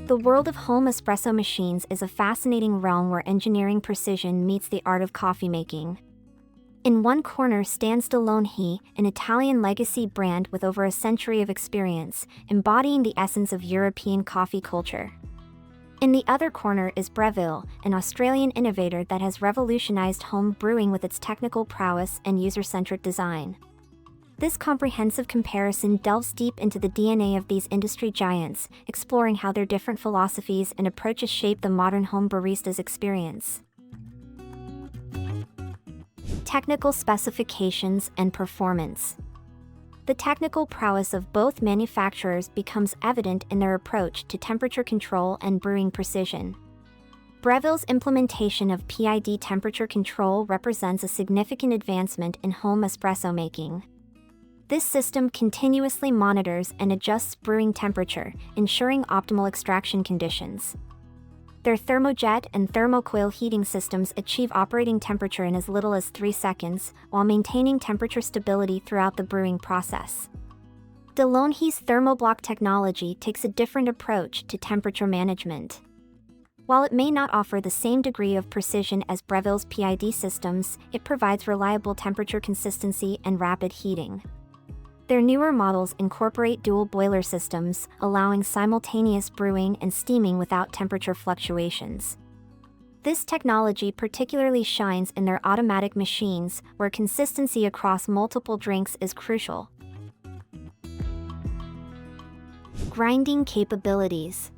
The world of home espresso machines is a fascinating realm where engineering precision meets the art of coffee making. In one corner stands DeLonghi, an Italian legacy brand with over a century of experience, embodying the essence of European coffee culture. In the other corner is Breville, an Australian innovator that has revolutionized home brewing with its technical prowess and user-centric design. This comprehensive comparison delves deep into the DNA of these industry giants, exploring how their different philosophies and approaches shape the modern home barista's experience. Technical specifications and performance. The technical prowess of both manufacturers becomes evident in their approach to temperature control and brewing precision. Breville's implementation of PID temperature control represents a significant advancement in home espresso making. This system continuously monitors and adjusts brewing temperature, ensuring optimal extraction conditions. Their thermojet and thermocoil heating systems achieve operating temperature in as little as 3 seconds, while maintaining temperature stability throughout the brewing process. DeLonghi's thermoblock technology takes a different approach to temperature management. While it may not offer the same degree of precision as Breville's PID systems, it provides reliable temperature consistency and rapid heating. Their newer models incorporate dual boiler systems, allowing simultaneous brewing and steaming without temperature fluctuations. This technology particularly shines in their automatic machines, where consistency across multiple drinks is crucial. Grinding capabilities.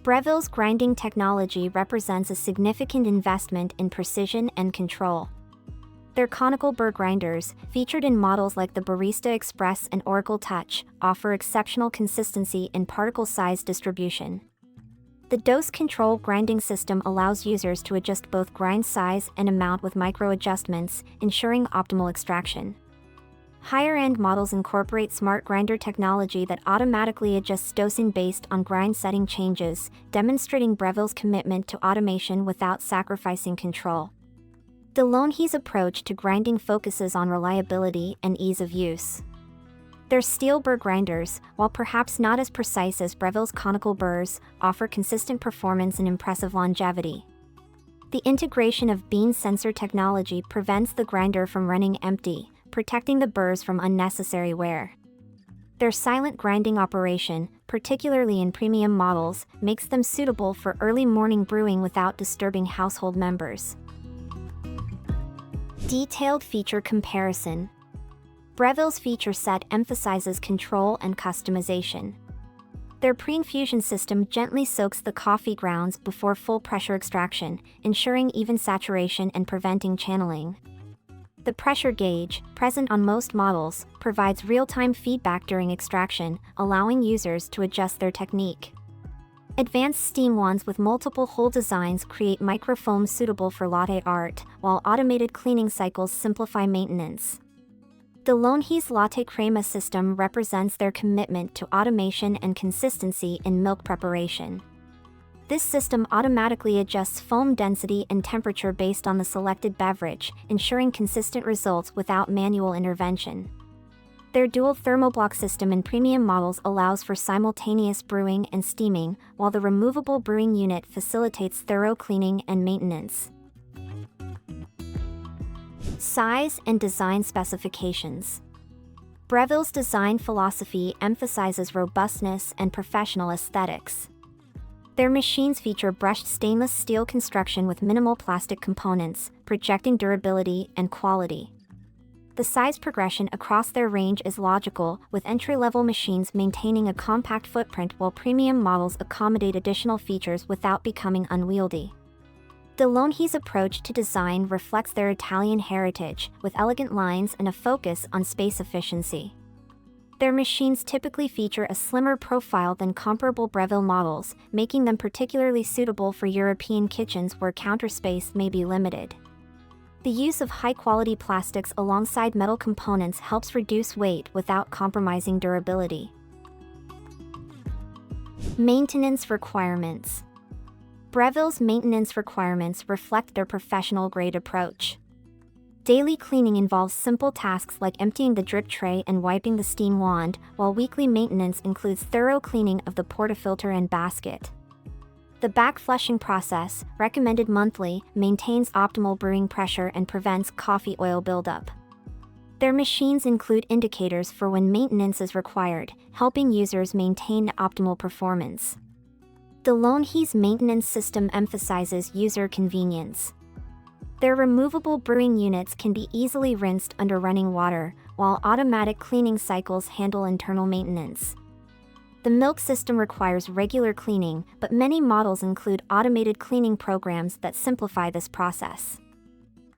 Breville's grinding technology represents a significant investment in precision and control. Their conical burr grinders, featured in models like the Barista Express and Oracle Touch, offer exceptional consistency in particle size distribution. The dose control grinding system allows users to adjust both grind size and amount with micro adjustments, ensuring optimal extraction. Higher-end models incorporate smart grinder technology that automatically adjusts dosing based on grind setting changes, demonstrating Breville's commitment to automation without sacrificing control. DeLonghi's approach to grinding focuses on reliability and ease of use. Their steel burr grinders, while perhaps not as precise as Breville's conical burrs, offer consistent performance and impressive longevity. The integration of bean sensor technology prevents the grinder from running empty, protecting the burrs from unnecessary wear. Their silent grinding operation, particularly in premium models, makes them suitable for early morning brewing without disturbing household members. Detailed feature comparison. Breville's feature set emphasizes control and customization. Their pre-infusion system gently soaks the coffee grounds before full pressure extraction, ensuring even saturation and preventing channeling. The pressure gauge, present on most models, provides real-time feedback during extraction, allowing users to adjust their technique. Advanced steam wands with multiple hole designs create microfoam suitable for latte art, while automated cleaning cycles simplify maintenance. DeLonghi's latte crema system represents their commitment to automation and consistency in milk preparation. This system automatically adjusts foam density and temperature based on the selected beverage, ensuring consistent results without manual intervention. Their dual thermoblock system in premium models allows for simultaneous brewing and steaming, while the removable brewing unit facilitates thorough cleaning and maintenance. Size and design specifications. Breville's design philosophy emphasizes robustness and professional aesthetics. Their machines feature brushed stainless steel construction with minimal plastic components, projecting durability and quality. The size progression across their range is logical, with entry-level machines maintaining a compact footprint while premium models accommodate additional features without becoming unwieldy. DeLonghi's approach to design reflects their Italian heritage, with elegant lines and a focus on space efficiency. Their machines typically feature a slimmer profile than comparable Breville models, making them particularly suitable for European kitchens where counter space may be limited. The use of high-quality plastics alongside metal components helps reduce weight without compromising durability. Maintenance requirements. Breville's maintenance requirements reflect their professional-grade approach. Daily cleaning involves simple tasks like emptying the drip tray and wiping the steam wand, while weekly maintenance includes thorough cleaning of the portafilter and basket. The back flushing process, recommended monthly, maintains optimal brewing pressure and prevents coffee oil buildup. Their machines include indicators for when maintenance is required, helping users maintain optimal performance. DeLonghi's maintenance system emphasizes user convenience. Their removable brewing units can be easily rinsed under running water, while automatic cleaning cycles handle internal maintenance. The milk system requires regular cleaning, but many models include automated cleaning programs that simplify this process.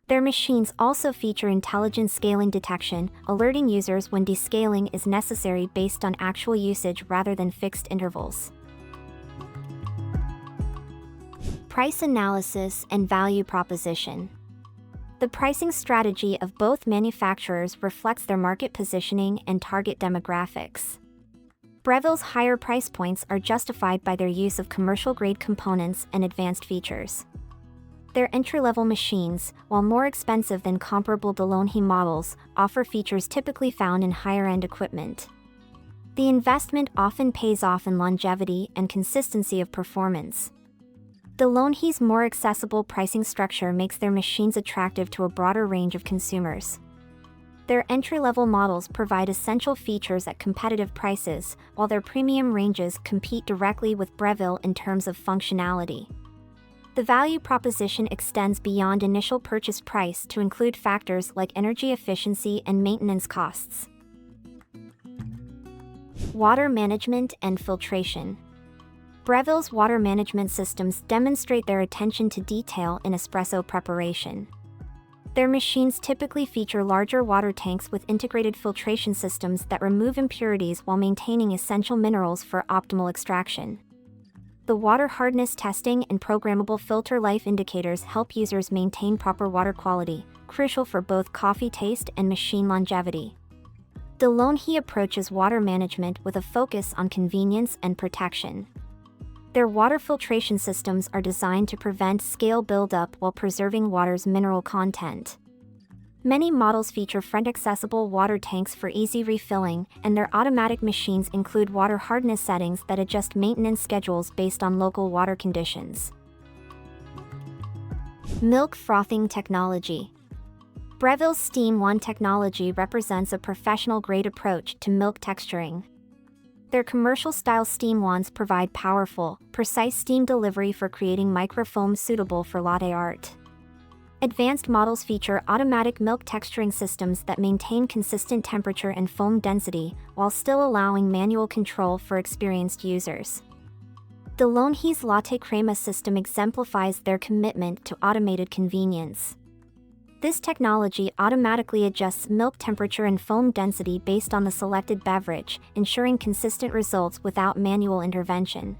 Their machines also feature intelligent scaling detection, alerting users when descaling is necessary based on actual usage rather than fixed intervals. Price analysis and value proposition. The pricing strategy of both manufacturers reflects their market positioning and target demographics. Breville's higher price points are justified by their use of commercial-grade components and advanced features. Their entry-level machines, while more expensive than comparable DeLonghi models, offer features typically found in higher-end equipment. The investment often pays off in longevity and consistency of performance. DeLonghi's more accessible pricing structure makes their machines attractive to a broader range of consumers. Their entry-level models provide essential features at competitive prices, while their premium ranges compete directly with Breville in terms of functionality. The value proposition extends beyond initial purchase price to include factors like energy efficiency and maintenance costs. Water management and filtration. Breville's water management systems demonstrate their attention to detail in espresso preparation. Their machines typically feature larger water tanks with integrated filtration systems that remove impurities while maintaining essential minerals for optimal extraction. The water hardness testing and programmable filter life indicators help users maintain proper water quality, crucial for both coffee taste and machine longevity. DeLonghi approaches water management with a focus on convenience and protection. Their water filtration systems are designed to prevent scale buildup while preserving water's mineral content. Many models feature front-accessible water tanks for easy refilling, and their automatic machines include water hardness settings that adjust maintenance schedules based on local water conditions. Milk frothing technology. Breville's Steam 1 technology represents a professional-grade approach to milk texturing. Their commercial-style steam wands provide powerful, precise steam delivery for creating microfoam suitable for latte art. Advanced models feature automatic milk texturing systems that maintain consistent temperature and foam density, while still allowing manual control for experienced users. DeLonghi's Latte Crema system exemplifies their commitment to automated convenience. This technology automatically adjusts milk temperature and foam density based on the selected beverage, ensuring consistent results without manual intervention.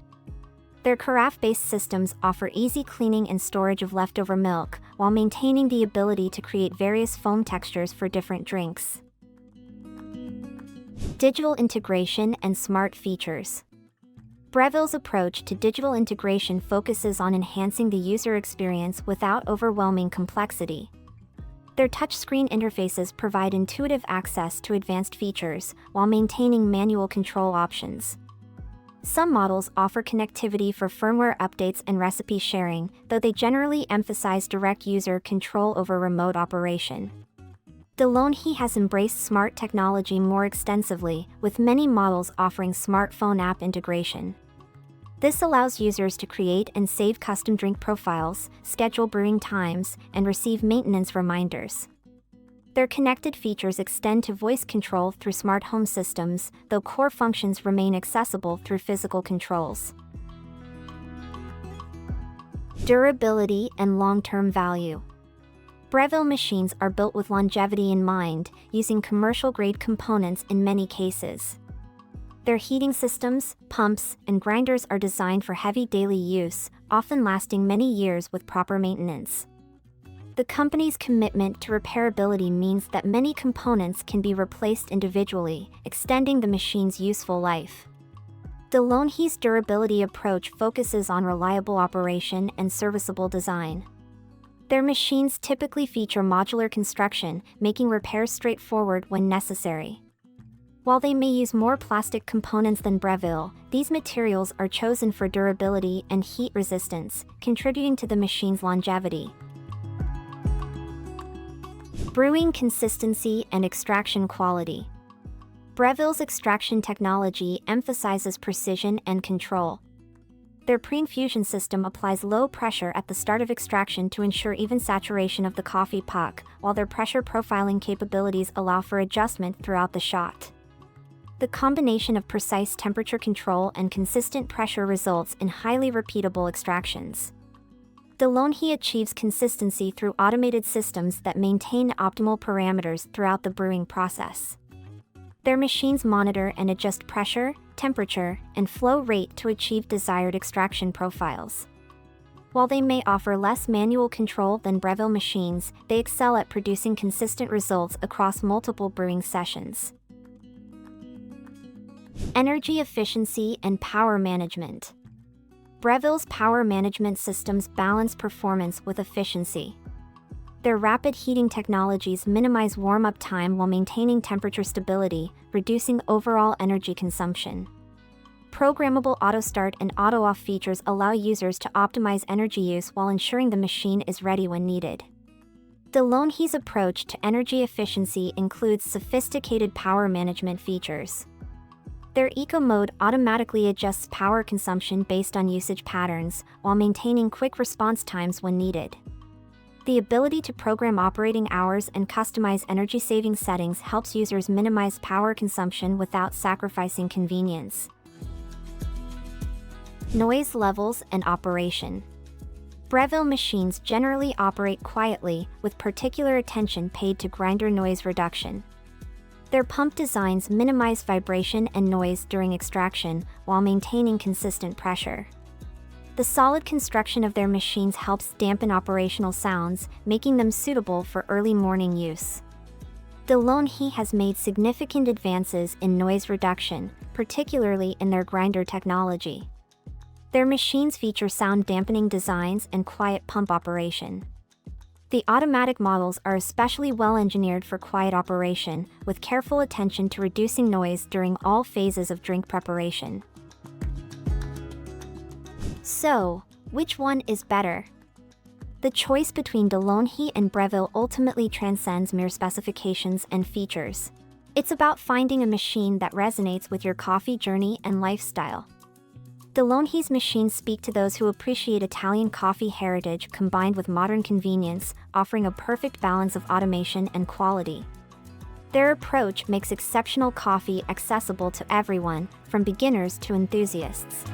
Their carafe-based systems offer easy cleaning and storage of leftover milk, while maintaining the ability to create various foam textures for different drinks. Digital integration and smart features. Breville's approach to digital integration focuses on enhancing the user experience without overwhelming complexity. Their touchscreen interfaces provide intuitive access to advanced features, while maintaining manual control options. Some models offer connectivity for firmware updates and recipe sharing, though they generally emphasize direct user control over remote operation. DeLonghi has embraced smart technology more extensively, with many models offering smartphone app integration. This allows users to create and save custom drink profiles, schedule brewing times, and receive maintenance reminders. Their connected features extend to voice control through smart home systems, though core functions remain accessible through physical controls. Durability and long-term value. Breville machines are built with longevity in mind, using commercial-grade components in many cases. Their heating systems, pumps, and grinders are designed for heavy daily use, often lasting many years with proper maintenance. The company's commitment to repairability means that many components can be replaced individually, extending the machine's useful life. DeLonghi's durability approach focuses on reliable operation and serviceable design. Their machines typically feature modular construction, making repairs straightforward when necessary. While they may use more plastic components than Breville, these materials are chosen for durability and heat resistance, contributing to the machine's longevity. Brewing consistency and extraction quality. Breville's extraction technology emphasizes precision and control. Their pre-infusion system applies low pressure at the start of extraction to ensure even saturation of the coffee puck, while their pressure profiling capabilities allow for adjustment throughout the shot. The combination of precise temperature control and consistent pressure results in highly repeatable extractions. DeLonghi achieves consistency through automated systems that maintain optimal parameters throughout the brewing process. Their machines monitor and adjust pressure, temperature, and flow rate to achieve desired extraction profiles. While they may offer less manual control than Breville machines, they excel at producing consistent results across multiple brewing sessions. Energy efficiency and power management. Breville's power management systems balance performance with efficiency. Their rapid heating technologies minimize warm-up time while maintaining temperature stability, reducing overall energy consumption. Programmable auto-start and auto-off features allow users to optimize energy use while ensuring the machine is ready when needed. DeLonghi's approach to energy efficiency includes sophisticated power management features. Their Eco mode automatically adjusts power consumption based on usage patterns, while maintaining quick response times when needed. The ability to program operating hours and customize energy-saving settings helps users minimize power consumption without sacrificing convenience. Noise levels and operation. Breville machines generally operate quietly, with particular attention paid to grinder noise reduction. Their pump designs minimize vibration and noise during extraction, while maintaining consistent pressure. The solid construction of their machines helps dampen operational sounds, making them suitable for early morning use. DeLonghi has made significant advances in noise reduction, particularly in their grinder technology. Their machines feature sound dampening designs and quiet pump operation. The automatic models are especially well engineered for quiet operation, with careful attention to reducing noise during all phases of drink preparation. So, which one is better? The choice between DeLonghi and Breville ultimately transcends mere specifications and features. It's about finding a machine that resonates with your coffee journey and lifestyle. DeLonghi's machines speak to those who appreciate Italian coffee heritage combined with modern convenience, offering a perfect balance of automation and quality. Their approach makes exceptional coffee accessible to everyone, from beginners to enthusiasts.